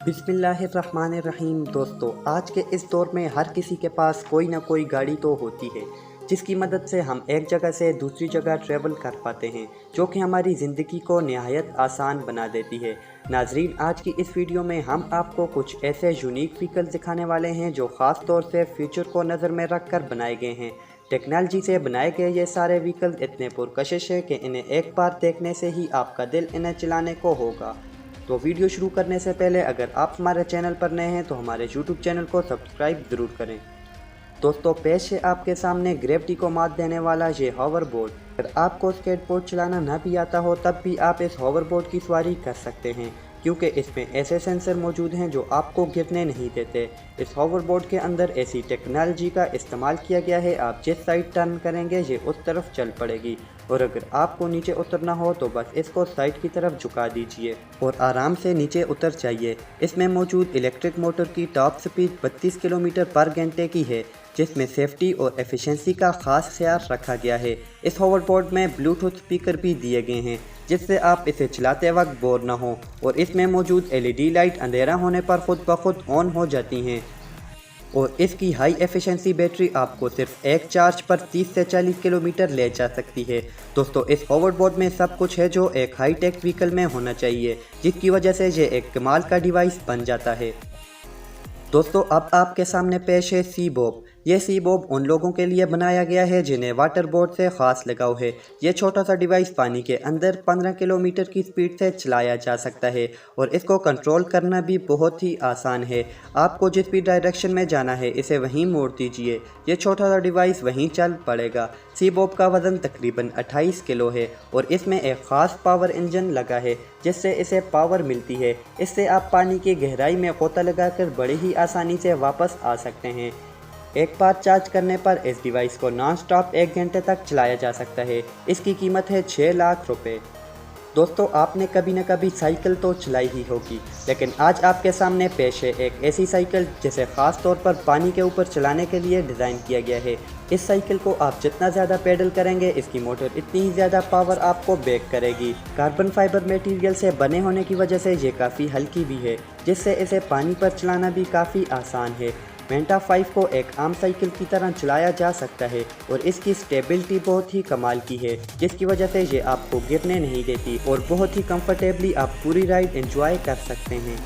बिस्मिल्लाहिर्रहमानिर्रहीम। दोस्तों, आज के इस दौर में हर किसी के पास कोई ना कोई गाड़ी तो होती है जिसकी मदद से हम एक जगह से दूसरी जगह ट्रैवल कर पाते हैं, जो कि हमारी ज़िंदगी को निहायत आसान बना देती है। नाजरीन, आज की इस वीडियो में हम आपको कुछ ऐसे यूनिक व्हीकल दिखाने वाले हैं जो ख़ास तौर से फ्यूचर को नज़र में रख कर बनाए गए हैं। टेक्नोलॉजी से बनाए गए ये सारे व्हीकल इतने पुरकशिश है कि इन्हें एक बार देखने से ही आपका दिल इन्हें चलाने को होगा। तो वीडियो शुरू करने से पहले अगर आप हमारे चैनल पर नए हैं तो हमारे यूट्यूब चैनल को सब्सक्राइब ज़रूर करें। दोस्तों, पेश है आपके सामने ग्रेविटी को मात देने वाला ये हॉवरबोर्ड। अगर आपको स्केटबोर्ड चलाना ना भी आता हो तब भी आप इस हॉवरबोर्ड की सवारी कर सकते हैं, क्योंकि इसमें ऐसे सेंसर मौजूद हैं जो आपको गिरने नहीं देते। इस हॉवरबोर्ड के अंदर ऐसी टेक्नोलॉजी का इस्तेमाल किया गया है, आप जिस साइड टर्न करेंगे ये उस तरफ चल पड़ेगी, और अगर आपको नीचे उतरना हो तो बस इसको साइड की तरफ झुका दीजिए और आराम से नीचे उतर जाइए। इसमें मौजूद इलेक्ट्रिक मोटर की टॉप स्पीड 32 किलोमीटर पर घंटे की है, जिसमें सेफ्टी और एफिशिएंसी का खास ख्याल रखा गया है। इस होवरबोर्ड में ब्लूटूथ स्पीकर भी दिए गए हैं जिससे आप इसे चलाते वक्त बोर ना हो, और इसमें मौजूद LED लाइट अंधेरा होने पर खुद ब खुद ऑन हो जाती हैं, और इसकी हाई एफिशिएंसी बैटरी आपको सिर्फ एक चार्ज पर 30 से 40 किलोमीटर ले जा सकती है। दोस्तों, इस होवरबोर्ड में सब कुछ है जो एक हाई टेक व्हीकल में होना चाहिए, जिसकी वजह से ये एक कमाल का डिवाइस बन जाता है। दोस्तों, अब आपके सामने पेश है सीबॉब। ये सीबॉब उन लोगों के लिए बनाया गया है जिन्हें वाटर बोर्ड से ख़ास लगाव है। ये छोटा सा डिवाइस पानी के अंदर 15 किलोमीटर की स्पीड से चलाया जा सकता है, और इसको कंट्रोल करना भी बहुत ही आसान है। आपको जिस भी डायरेक्शन में जाना है इसे वहीं मोड़ दीजिए, ये छोटा सा डिवाइस वहीं चल पड़ेगा। सीबॉब का वज़न तकरीबन 28 किलो है, और इसमें एक ख़ास पावर इंजन लगा है जिससे इसे पावर मिलती है। इससे आप पानी की गहराई में गोता लगाकर बड़ी ही आसानी से वापस आ सकते हैं। एक बार चार्ज करने पर इस डिवाइस को नॉन स्टॉप 1 घंटे तक चलाया जा सकता है। इसकी कीमत है 6 लाख रुपए। दोस्तों, आपने कभी न कभी साइकिल तो चलाई ही होगी, लेकिन आज आपके सामने पेश है एक ऐसी साइकिल जिसे ख़ास तौर पर पानी के ऊपर चलाने के लिए डिज़ाइन किया गया है। इस साइकिल को आप जितना ज़्यादा पेडल करेंगे इसकी मोटर इतनी ही ज़्यादा पावर आपको बैक करेगी। कार्बन फाइबर मटेरियल से बने होने की वजह से ये काफ़ी हल्की भी है, जिससे इसे पानी पर चलाना भी काफ़ी आसान है। मेंटा 5 को एक आम साइकिल की तरह चलाया जा सकता है, और इसकी स्टेबिलिटी बहुत ही कमाल की है, जिसकी वजह से ये आपको गिरने नहीं देती और बहुत ही कंफर्टेबली आप पूरी राइड एंजॉय कर सकते हैं।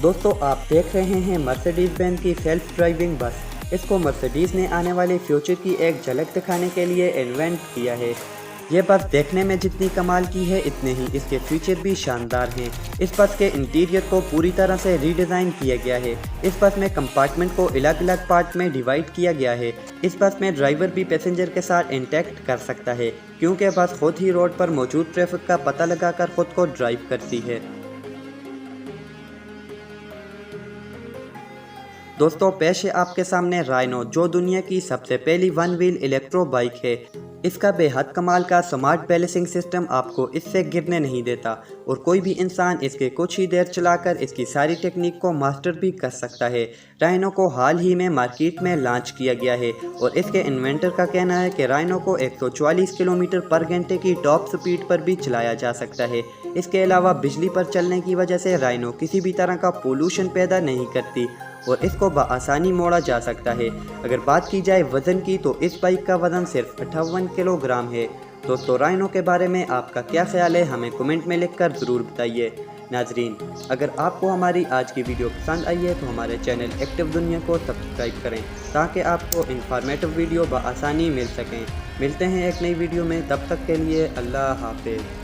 दोस्तों, आप देख रहे हैं मर्सिडीज बेंज की सेल्फ ड्राइविंग बस। इसको मर्सिडीज ने आने वाले फ्यूचर की एक झलक दिखाने के लिए इन्वेंट किया है। ये बस देखने में जितनी कमाल की है इतने ही इसके फीचर भी शानदार हैं। इस बस के इंटीरियर को पूरी तरह से रीडिज़ाइन किया गया है। इस बस में कंपार्टमेंट को अलग अलग पार्ट में डिवाइड किया गया है। इस बस में ड्राइवर भी पैसेंजर के साथ इंटरेक्ट कर सकता है, क्योंकि बस खुद ही रोड पर मौजूद ट्रैफिक का पता लगाकर खुद को ड्राइव करती है। दोस्तों, पेश है आपके सामने राइनो, जो दुनिया की सबसे पहली वन व्हील इलेक्ट्रो बाइक है। इसका बेहद कमाल का स्मार्ट बैलेंसिंग सिस्टम आपको इससे गिरने नहीं देता, और कोई भी इंसान इसके कुछ ही देर चलाकर इसकी सारी टेक्निक को मास्टर भी कर सकता है। राइनो को हाल ही में मार्केट में लॉन्च किया गया है, और इसके इन्वेंटर का कहना है कि राइनो को 144 किलोमीटर पर घंटे की टॉप स्पीड पर भी चलाया जा सकता है। इसके अलावा बिजली पर चलने की वजह से राइनो किसी भी तरह का पोल्यूशन पैदा नहीं करती, और इसको बआसानी मोड़ा जा सकता है। अगर बात की जाए वज़न की तो इस बाइक का वज़न सिर्फ 58 किलोग्राम है। दोस्तों, राइनो के बारे में आपका क्या ख्याल है, हमें कमेंट में लिखकर ज़रूर बताइए। नाजरीन, अगर आपको हमारी आज की वीडियो पसंद आई है तो हमारे चैनल एक्टिव दुनिया को सब्सक्राइब करें, ताकि आपको इंफॉर्मेटिव वीडियो बआसानी मिल सकें। मिलते हैं एक नई वीडियो में, तब तक के लिए अल्लाह हाफिज़।